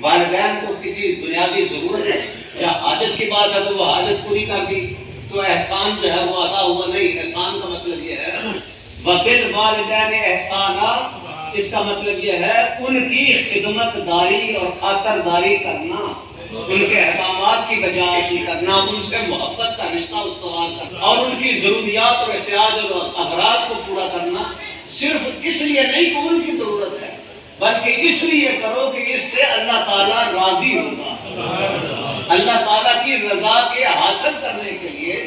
والدین کو کسی بنیادی ضرورت ہے یا حاجت کی بات ہے تو وہ حاجت پوری کر دی تو احسان جو ہے وہ عطا ہوا نہیں. احسان کا مطلب یہ ہے وَبِالْوَالِدَيْنِ احسانہ، اس کا مطلب یہ ہے ان کی خدمت داری اور خاطرداری کرنا، ان کے احکامات کی بجائے کرنا، ان سے محبت کا رشتہ استوار کرنا اور ان کی ضروریات اور احتیاج اور اغراض کو پورا کرنا. صرف اس لیے نہیں کہ ان کی ضرورت ہے، بلکہ اس لیے کرو کہ اس سے اللہ تعالیٰ راضی ہوگا. اللہ تعالیٰ کی رضا کے حاصل کرنے کے لیے،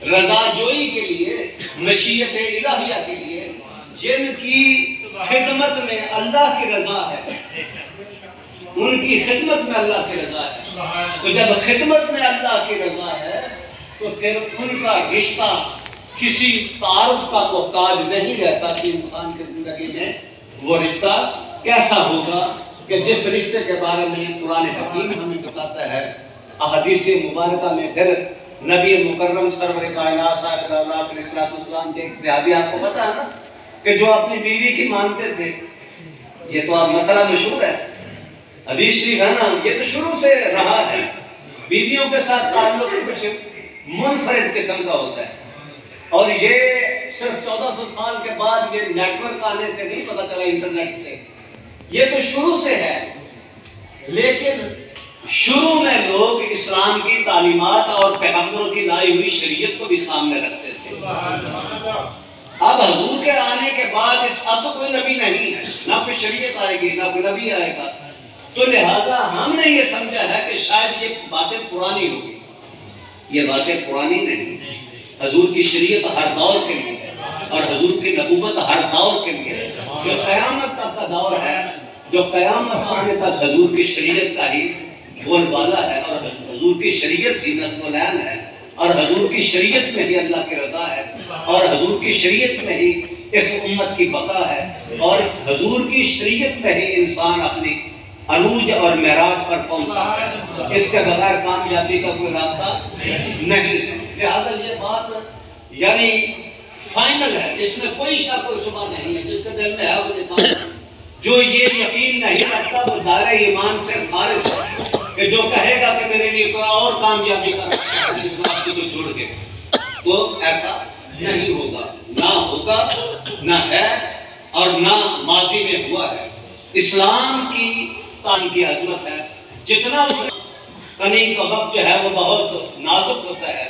رضا جوئی کے لیے، مشیت الہیہ کے لیے، جن کی خدمت میں اللہ کی رضا ہے، ان کی خدمت میں اللہ کی رضا ہے. تو جب خدمت میں اللہ کی رضا ہے تو پھر ان کا رشتہ کسی تعارف کا محتاج نہیں رہتا کہ انسان کی زندگی میں وہ رشتہ کیسا ہوگا، کہ جس رشتے کے بارے میں قرآن حکیم ہمیں بتاتا ہے. احادیث مبارکہ میں پھر نبی مکرم سرور کائنات صاحب اللہ علیہ السلام کے ایک صحابی، آپ کو پتا ہے نا کہ جو اپنی بیوی کی مانتے تھے. یہ تو اب مسئلہ مشہور ہے، حدیث شریف ہے نا، یہ تو شروع سے رہا ہے. بیویوں کے ساتھ تعلق کچھ منفرد قسم کا ہوتا ہے، اور یہ صرف 1400 سال کے بعد یہ نیٹ ورک آنے سے نہیں پتہ چلا، انٹرنیٹ سے. یہ تو شروع سے ہے، لیکن شروع میں لوگ اسلام کی تعلیمات اور پیغمبروں کی لائی ہوئی شریعت کو بھی سامنے رکھتے تھے. اب حضور کے آنے کے بعد اب تو کوئی نبی نہیں ہے، نہ کوئی شریعت آئے گی، نہ کوئی نبی آئے گا، تو لہذا ہم نے یہ سمجھا ہے کہ شاید یہ باتیں پرانی ہوگی. یہ باتیں پرانی نہیں، حضور کی شریعت ہر دور کے لیے ہے اور حضور کی نبوت ہر دور کے لیے ہے. جو قیامت تک کا دور ہے، جو قیامت آنے تک حضور کی شریعت کا ہی بول بالا ہے، اور حضور کی شریعت ہی نظم العین ہے، اور حضور کی شریعت میں ہی اللہ کی رضا ہے، اور حضور کی شریعت میں ہی اس امت کی بقا ہے، اور حضور کی شریعت میں ہی انسان اپنی عروج اور معراج پر پہنچا ہے. اس کے بغیر کامیابی کا کوئی راستہ نہیں. لہذا یہ بات یعنی فائنل ہے، اس میں کوئی شک و شبہ نہیں ہے. جس کے دل میں ہے وہ نکال، جو یہ یقین نہیں رکھتا وہ دائرہ ایمان سے خارج ہے، کہ جو کہے گا کہ میرے لیے کوئی اور کامیابی کا راستہ ہے اس بات کو چھوڑ کے، تو ایسا نہیں ہوگا، نہ ہوگا، نہ ہے، اور نہ ماضی میں ہوا ہے. اسلام کی تان کی عظمت ہے، جتنا اس کنی کا وقت جو ہے وہ بہت نازک ہوتا ہے.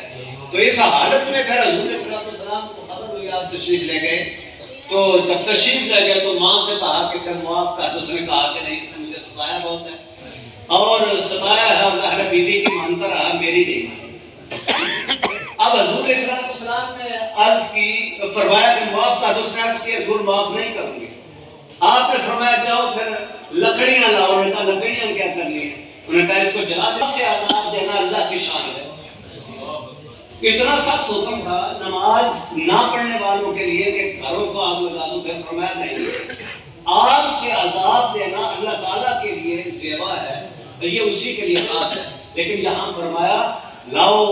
تو اس حالت میں پھر حضور صلی اللہ علیہ وسلم کو خبر ہوئی، آپ تشریف لے گئے. تو جب تشریف لے گئے تو ماں سے کہا کہ سر معاف کر دو. اس نے کہا کہ نہیں، اس نے مجھے ستایا بہت ہے، اور ستایا ہے، اور ظاہر بیوی کی مانتا رہا، میری نہیں مانی. اب حضور صلی اللہ علیہ وسلم نے عرض کی، فرمایا کہ معاف کر دو. اس نے عرض کی حضور معاف نہیں کروں گی. آپ نے فرمایا جاؤ پھر لکڑیاں لاؤ. انہوں نے کہا لکڑیاں کیا کرنی ہے؟ انہوں نے کہا اس کو جلا دو. سے عذاب دینا اللہ کی شان ہے. اتنا سخت حکم تھا نماز نہ پڑھنے والوں کے لیے کہ گھروں کو آگ لگا دو. پھر فرمایا نہیں، آگ سے عذاب دینا اللہ تعالیٰ کے لیے زیبا ہے، یہ اسی کے لیے خاص ہے. لیکن یہاں فرمایا لاؤ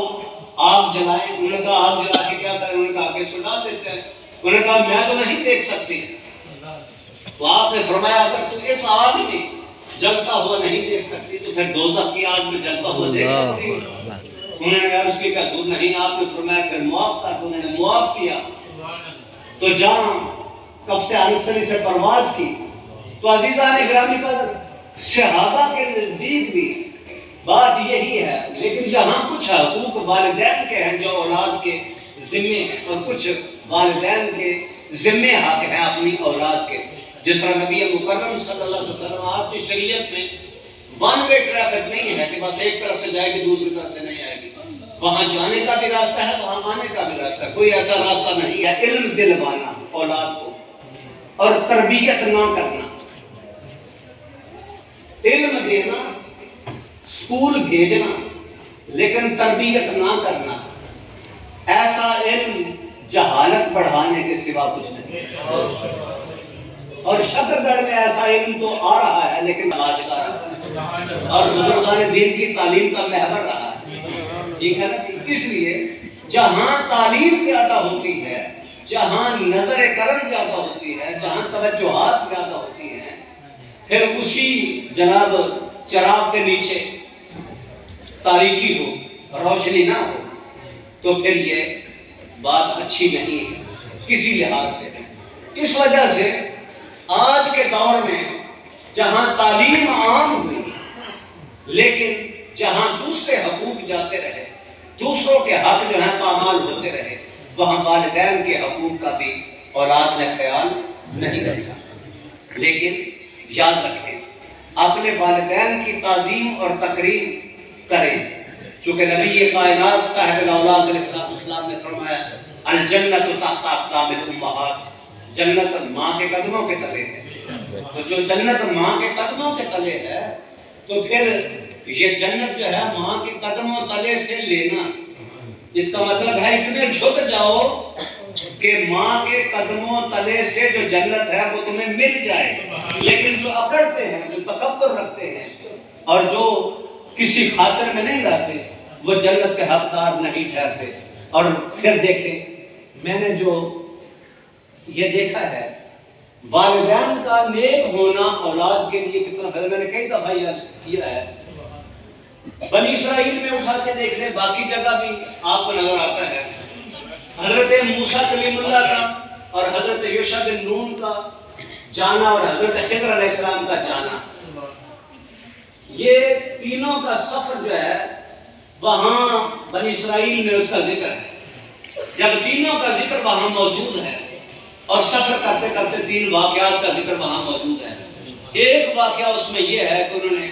آگ جلائیں. انہوں نے کہا آگ جلا کے کیا کریں؟ انہوں نے کہا کہ اس کو ڈال دیتے ہیں. انہوں نے کہا میں تو نہیں دیکھ سکتی. تو آپ نے فرمایا اگر تو اس آگ میں جلتا ہوا نہیں دیکھ سکتی تو پھر دوزخ کی آگ میں جلتا ہوا دیکھ سکتی. انہوں نے عرض کی کہ حضور نہیں. آپ نے فرمایا پھر معاف کر. انہوں نے معاف کیا. تو جہاں قفص عنصری سے پرواز کی تو عزیزان گرامی قدر صحابہ کے نزدیک بھی بات یہی ہے. لیکن یہاں کچھ حقوق والدین کے ہیں جو اولاد کے ذمے ہیں، اور کچھ والدین کے ذمے حق ہیں اپنی اولاد کے. جس طرح نبی مکرم صلی اللہ علیہ وسلم آپ کی شریعت میں ون وے ٹریفک نہیں ہے کہ بس ایک طرف سے جائے گی دوسری طرف سے نہیں آئے گی. وہاں جانے کا بھی راستہ ہے، وہاں آنے کا بھی راستہ ہے. کوئی ایسا راستہ نہیں ہے. علم دلوانا اولاد کو اور تربیت نہ کرنا، علم دینا، اسکول بھیجنا، لیکن تربیت نہ کرنا، ایسا علم جہالت بڑھانے کے سوا کچھ نہیں. اور شکرگڑھ میں ایسا علم تو آ رہا ہے لیکن آجگار رہا ہے، اور بزرگان دین کی تعلیم کا محور رہا ہے. ٹھیک ہے نا؟ اس لیے جہاں تعلیم زیادہ ہوتی ہے، جہاں نظر کرم زیادہ ہوتی ہے، جہاں توجہات زیادہ ہوتی ہیں، پھر اسی جناب چراغ کے نیچے تاریکی ہو، روشنی نہ ہو، تو پھر یہ بات اچھی نہیں ہے کسی لحاظ سے۔ اس وجہ سے آج کے دور میں جہاں تعلیم عام ہوئی، لیکن جہاں دوسرے حقوق جاتے رہے، دوسروں کے حق جو ہیں پامال ہوتے رہے، وہاں والدین کے حقوق کا بھی اولاد نے خیال نہیں رکھا۔ لیکن یاد رکھیں، اپنے والدین کی تعظیم اور تکریم کریں، چونکہ نبی کائنات صاحب الاولاد علیہ السلام نے فرمایا الجنت تحت اقدام الامہات، جنت ماں کے قدموں کے تلے ہے۔ تو جو جنت ماں کے قدموں کے تلے ہے، تو پھر یہ جنت جو ہے ماں کے قدموں تلے سے لینا، اس کا مطلب ہے اتنے جھک جاؤ کہ ماں کے قدموں تلے سے جو جنت ہے وہ تمہیں مل جائے۔ لیکن جو اکڑتے ہیں، جو تکبر رکھتے ہیں اور جو کسی خاطر میں نہیں رہتے، وہ جنت کے حقدار نہیں ٹھہرتے۔ اور پھر دیکھیں، میں نے جو یہ دیکھا ہے، والدین کا نیک ہونا اولاد کے لیے کتنا فائدہ، میں نے کئی دفعہ یہ کیا ہے۔ بنی اسرائیل میں اٹھا کے دیکھ لیں، باقی جگہ بھی آپ کو نظر آتا ہے، حضرت موسیٰ کلیم اللہ کا اور حضرت یوشع بن نون کا جانا اور حضرت خضر علیہ السلام کا جانا، یہ تینوں کا سفر جو ہے وہاں بنی اسرائیل میں اس کا ذکر ہے۔ جب تینوں کا ذکر وہاں موجود ہے اور سفر کرتے کرتے تین واقعات کا ذکر وہاں موجود ہے، ایک واقعہ اس میں یہ ہے کہ انہوں نے،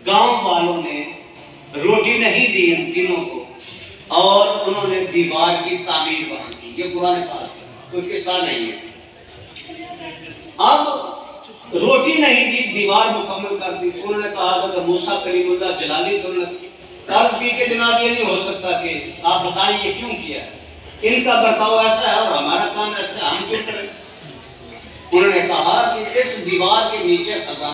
گاؤں والوں نے روٹی نہیں دی ان تینوں کو، اور انہوں نے دیوار کی تعمیر وہاں کی۔ یہ قرآن پاک ہے، کوئی قصہ نہیں ہے۔ اب روٹی نہیں دی، دیوار مکمل کر دی۔ انہوں نے کہا کہ موسیٰ کلیم اللہ جلالی تو انہوں نے عرض کی کہ جناب یہ نہیں ہو سکتا کہ آپ بتائیں یہ کیوں کیا ہے، ان کا برتاؤ ایسا ہے اور ہمارا کام ایسا ہے، ہم کیوں کریں؟ انہوں نے کہا کہ اس دیوار کے نیچے خزانہ